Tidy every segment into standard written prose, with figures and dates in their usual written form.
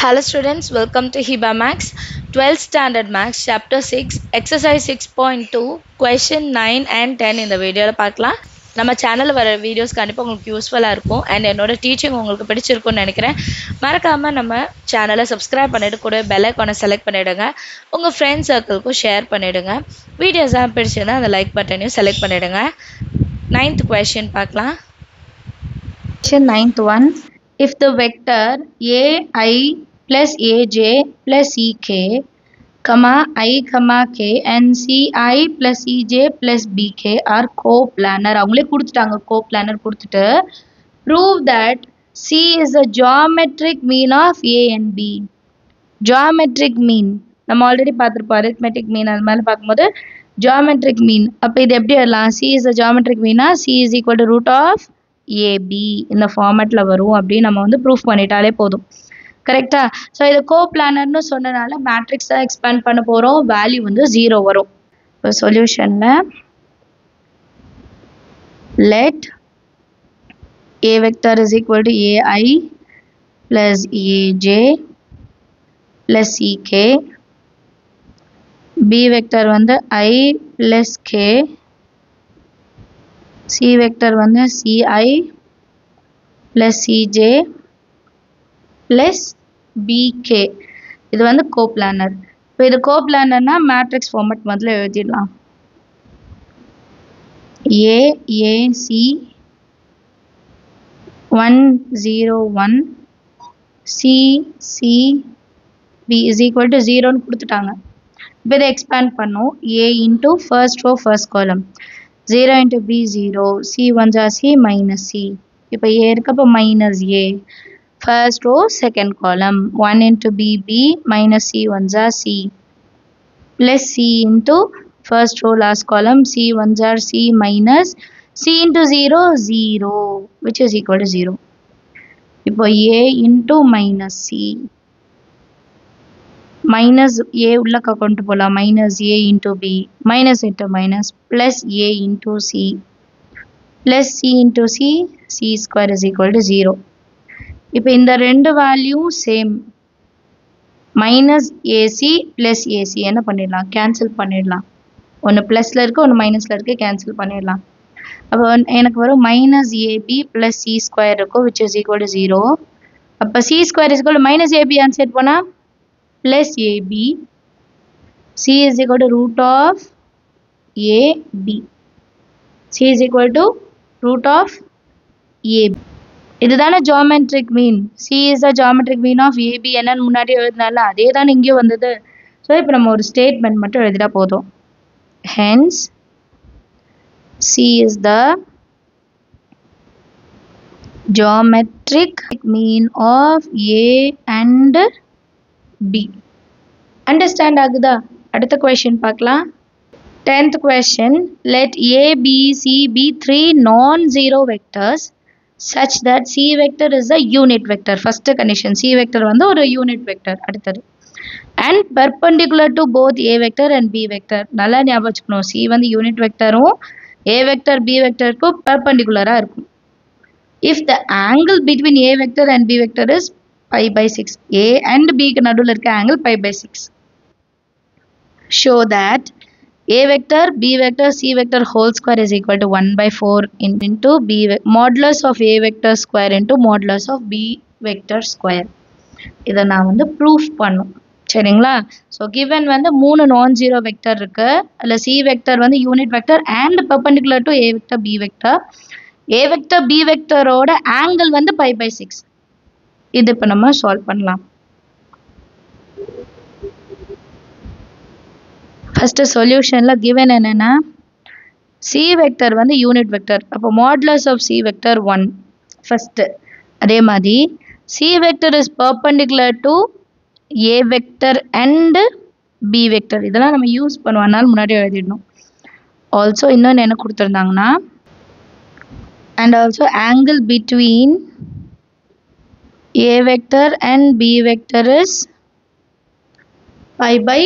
Hello students, welcome to Hiba Max, 12th Standard Max, Chapter 6, Exercise 6.2, Question 9 and 10 இந்த வீடியோவில் பார்க்கலாம். நம்ம சேனலில் வர வீடியோஸ் கண்டிப்பாக உங்களுக்கு யூஸ்ஃபுல்லாக இருக்கும் அண்ட் என்னோட டீச்சிங் உங்களுக்கு பிடிச்சிருக்கும்னு நினைக்கிறேன். மறக்காமல் நம்ம சேனலை சப்ஸ்கிரைப் பண்ணிவிட்டு கூட பெல் ஐக்கானை செலக்ட் பண்ணிவிடுங்க. உங்கள் ஃப்ரெண்ட்ஸ் சர்க்கிளுக்கும் ஷேர் பண்ணிவிடுங்க. வீடியோஸாக பிடிச்சிருந்தா அந்த லைக் பட்டனையும் செலக்ட் பண்ணிவிடுங்க. 9th question பார்க்கலாம். Question 9th one. If the vector ai plus aj plus ek, comma I comma k and ci plus cj plus bk are coplanar. அவங்களே கொடுத்துட்டாங்க coplanar கொடுத்துட்டு prove that c is the geometric mean of a and b. geometric mean நம்ம already பார்த்துருப்போம் arithmetic mean அது மாதிரி பார்க்கும்போது geometric mean அப்போ இது எப்படி வரலாம்? c is the geometric mean c is equal to root of AB இந்த ஃபார்மேட்டில் வரும் அப்படின்னு நம்ம வந்து ப்ரூஃப் பண்ணிட்டாலே போதும். கரெக்டா? ஸோ இது கோப்ளானர்னு சொன்னனால மேட்ரிக்ஸ் தான் எக்ஸ்பேண்ட் பண்ண போகிறோம். வேல்யூ வந்து 0 வரும். இப்போ சொல்யூஷனில் let A vector is equal to AI plus AJ plus CK, B vector வந்து I plus K, C vector வந்து Ci plus Cj plus Bk. இது வந்து கோப்ளானர். இப்போ இது கோப்ளானர்னா மேட்ரிக்ஸ் ஃபார்மேட் முதல்ல எழுதிடலாம். AAC 101 CCB is equal to 0 கொடுத்துட்டாங்க. இப்போ இதை எக்ஸ்பேண்ட் பண்ணோம். A into first row first column 0 into b 0, c 1 are c minus c. இப்போ a இருக்கப்போ minus a. First row second column 1 into b b minus c 1 are c plus c into first row last column c 1 are c minus c into 0 0 which is equal to 0. இப்போ a into minus c minus a உள்ளக்க கொண்டு போலாம் minus a into b minus into minus plus a into c plus c into c c square is equal to 0. இப்போ இந்த ரெண்டு value same minus ac plus ac என்ன பண்ணிடலாம்? Cancel பண்ணிடலாம். ஒன்று ப்ளஸில் இருக்குது ஒன்று மைனஸில் இருக்குது, கேன்சல் பண்ணிடலாம். அப்போ எனக்கு வரும் minus ab plus c square இருக்கும் which is equal to 0. அப்போ c square is equal to minus ab answer போனால் plus ab, c is equal to root of ab, c is equal to root of ab. இதுதானே geometric mean. c is the geometric mean of ab என்னன்னு முன்னாடி எழுதினால அதே தான் இங்கே வந்தது. So இப்போ நம்ம ஒரு ஸ்டேட்மெண்ட் மட்டும் எழுதிட்டா போதும். hence c is the geometric mean of a and b. Understand ஆகுதா? அடுத்த question பார்க்கலாம். 10th question. Let a, b, c be three non-zero vectors such that c vector is a unit vector. First condition c vector வந்து ஒரு unit vector. அடுத்தது and perpendicular to both a vector and b vector. நல்லா ஞாபகம் வச்சுக்கணும். c வந்து unit vectorம் a vector b vectorக்கும் perpendicular-ஆ இருக்கும். If the angle between a vector and b vector is pi by 6, a and b க்கு நடுவில் இருக்க angle pi by 6. Show that a vector, b vector, c vector whole square is equal to 1 by 4 into b modulus of a vector square into modulus of b vector square. இதை நான் வந்து proof பண்ணும். சரிங்களா? So given வந்து 3 non-zero vector இருக்கு. அதில் c vector வந்து unit vector and perpendicular to a vector, b vector. a vector, b vectorோட angle வந்து pi by 6. இது இப்போ நம்ம சால்வ் பண்ணலாம். ஃபர்ஸ்ட் சொல்யூஷன்ல given என்னன்னா c வெக்டர் வந்து யூனிட் வெக்டர். அப்போ modulus of c vector 1 first. அதே மாதிரி c vector is perpendicular to a vector and b vector. இதெல்லாம் நம்ம யூஸ் பண்ணுவோம்னால முன்னாடி எழுதிடணும். ஆல்சோ இன்னொன்று என்ன கொடுத்துருந்தாங்கன்னா and also angle between a vector and b vector is pi by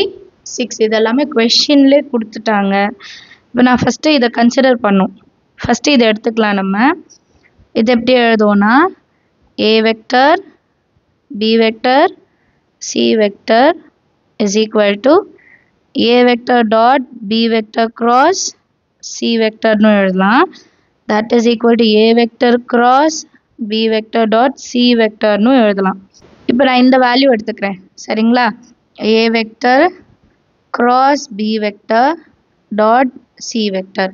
6. இதெல்லாமே கொஸ்டின்லேயே கொடுத்துட்டாங்க. இப்போ நான் ஃபஸ்ட்டு இதை கன்சிடர் பண்ணும். ஃபஸ்ட்டு இதை எடுத்துக்கலாம். நம்ம இது எப்படி எழுதுவோன்னா a vector, b vector, C vector is equal to A vector dot B vector cross C vector னு எழுதலாம். That is equal to A vector cross B vector dot C vector னு எழுதலாம். இப்போ நான் இந்த வேல்யூ எடுத்துக்கிறேன் சரிங்களா. A vector cross B vector dot C vector.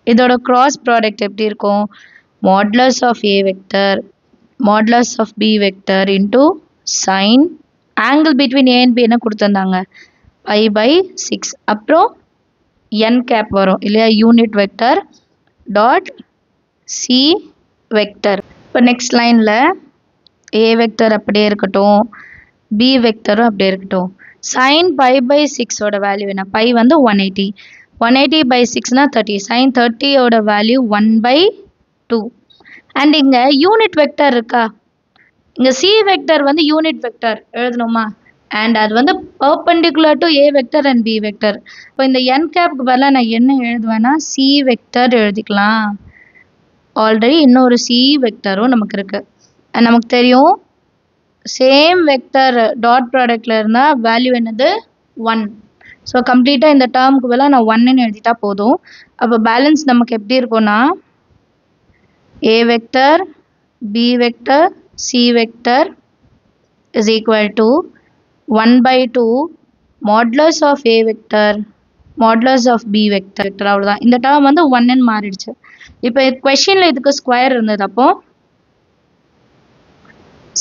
இதோட cross product எப்படி இருக்கும்? Modulus of A vector modulus of B vector into sin angle between A and B என்ன கொடுத்திருந்தாங்க? pi by 6. அப்புறம் n cap வரும் இல்லையா, unit vector dot C vector. இப்போ next லைனில் A வெக்டர் அப்படியே இருக்கட்டும், B வெக்டரும் அப்படியே இருக்கட்டும். sin pi by 6 ஓட வேல்யூ என்ன? pi வந்து 180. 180 by 6னா 30. sin 30 ஓட வேல்யூ 1 by 2. அண்ட் இங்கே யூனிட் வெக்டர் இருக்கா? இங்கே C வெக்டர் வந்து யூனிட் வெக்டர் எழுதணுமா? அண்ட் அது வந்து perpendicular to A vector and B vector. இப்போ இந்த n கேப்க்கு பதிலாக நான் என்ன எழுதுவேன்னா C வெக்டர் எழுதிக்கலாம். ஆல்ரெடி இன்னொரு C வெக்டரும் நமக்கு இருக்குது. அண்ட் நமக்கு தெரியும் சேம் வெக்டர் டாட் ப்ராடக்டில் இருந்தால் வேல்யூ என்னது 1. ஸோ கம்ப்ளீட்டாக இந்த டேர்முக்கு பதிலாக நான் 1ன்னு எழுதிட்டா போதும். அப்போ பேலன்ஸ் நமக்கு எப்படி இருக்கும்னா A vector B vector C vector is equal to 1 by 2 modulus of A vector modulus of B vector. அவ்வளோதான். இந்த டேர்ம் வந்து 1ன்னு மாறிடுச்சு. இப்போ கொஷினில் இதுக்கு ஸ்கொயர் இருந்தது. அப்போ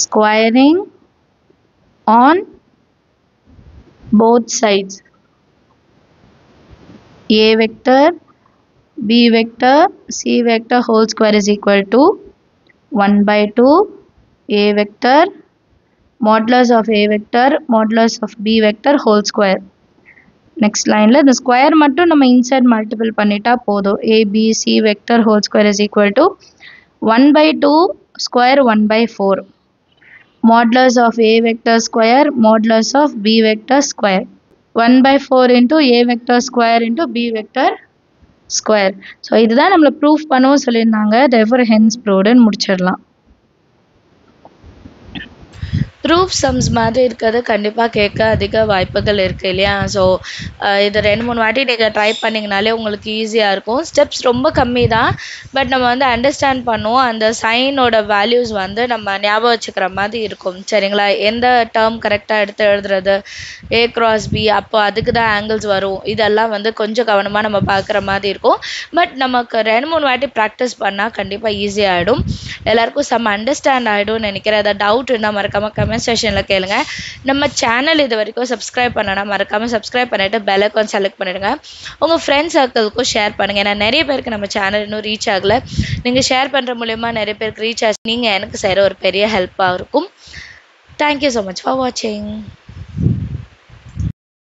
squaring on both sides A vector B vector C vector whole square is equal to 1 by 2 A vector modulus of A vector modulus of B vector whole square. Next line la the square மட்டும் நம்ம inside multiple பண்ணிட்டா போதும். A B C vector whole square is equal to 1 by 2 square 1 by 4 modulus of A vector square modulus of B vector square 1 by 4 into A vector square into B vector square. So இதுதான் நம்மள proof பண்ணவும் சொல்லியிருந்தாங்க. Therefore hence proved ன்னு முடிச்சிடலாம். Proof sums மாதிரி இருக்கிறது கண்டிப்பாக கேட்க அதிக வாய்ப்புகள் இருக்குது இல்லையா. ஸோ இது 2-3 வாட்டி நீங்கள் ட்ரை பண்ணிங்கனாலே உங்களுக்கு ஈஸியாக இருக்கும். ஸ்டெப்ஸ் ரொம்ப கம்மி தான், பட் நம்ம வந்து அண்டர்ஸ்டாண்ட் பண்ணுவோம். அந்த சைனோட வேல்யூஸ் வந்து நம்ம ஞாபகம் வச்சுக்கிற மாதிரி இருக்கும் சரிங்களா. எந்த டேர்ம் கரெக்டாக எடுத்து எழுதுறது, A cross B, அப்போ அதுக்கு தான் ஆங்கிள்ஸ் வரும். இதெல்லாம் வந்து கொஞ்சம் கவனமாக நம்ம பார்க்குற மாதிரி இருக்கும். பட் நமக்கு 2-3 வாட்டி ப்ராக்டிஸ் பண்ணால் கண்டிப்பாக ஈஸியாகிடும். எல்லாருக்கும் செம்ம அண்டர்ஸ்டாண்ட் ஆகிடும்னு நினைக்கிறேன். அதை டவுட் இருந்தால் மறக்காமல் கமெண்ட் செஷனில் கேளுங்க. நம்ம சேனல் இது வரைக்கும் சப்ஸ்கிரைப் பண்ணனா மறக்காமல் சப்ஸ்கிரைப் பண்ணிவிட்டு பெல் ஐகான் செலக்ட் பண்ணிடுங்க. உங்கள் ஃப்ரெண்ட்ஸ் சர்க்கிளுக்கும் ஷேர் பண்ணுங்கள். ஏன்னா நிறைய பேருக்கு நம்ம சேனல் இன்னும் ரீச் ஆகலை. நீங்கள் ஷேர் பண்ணுற மூலயமா நிறைய பேருக்கு ரீச் ஆச்சு. நீங்கள் எனக்கு செய்கிற ஒரு பெரிய ஹெல்ப்பாக இருக்கும். தேங்க்யூ ஸோ மச் ஃபார் வாட்சிங்.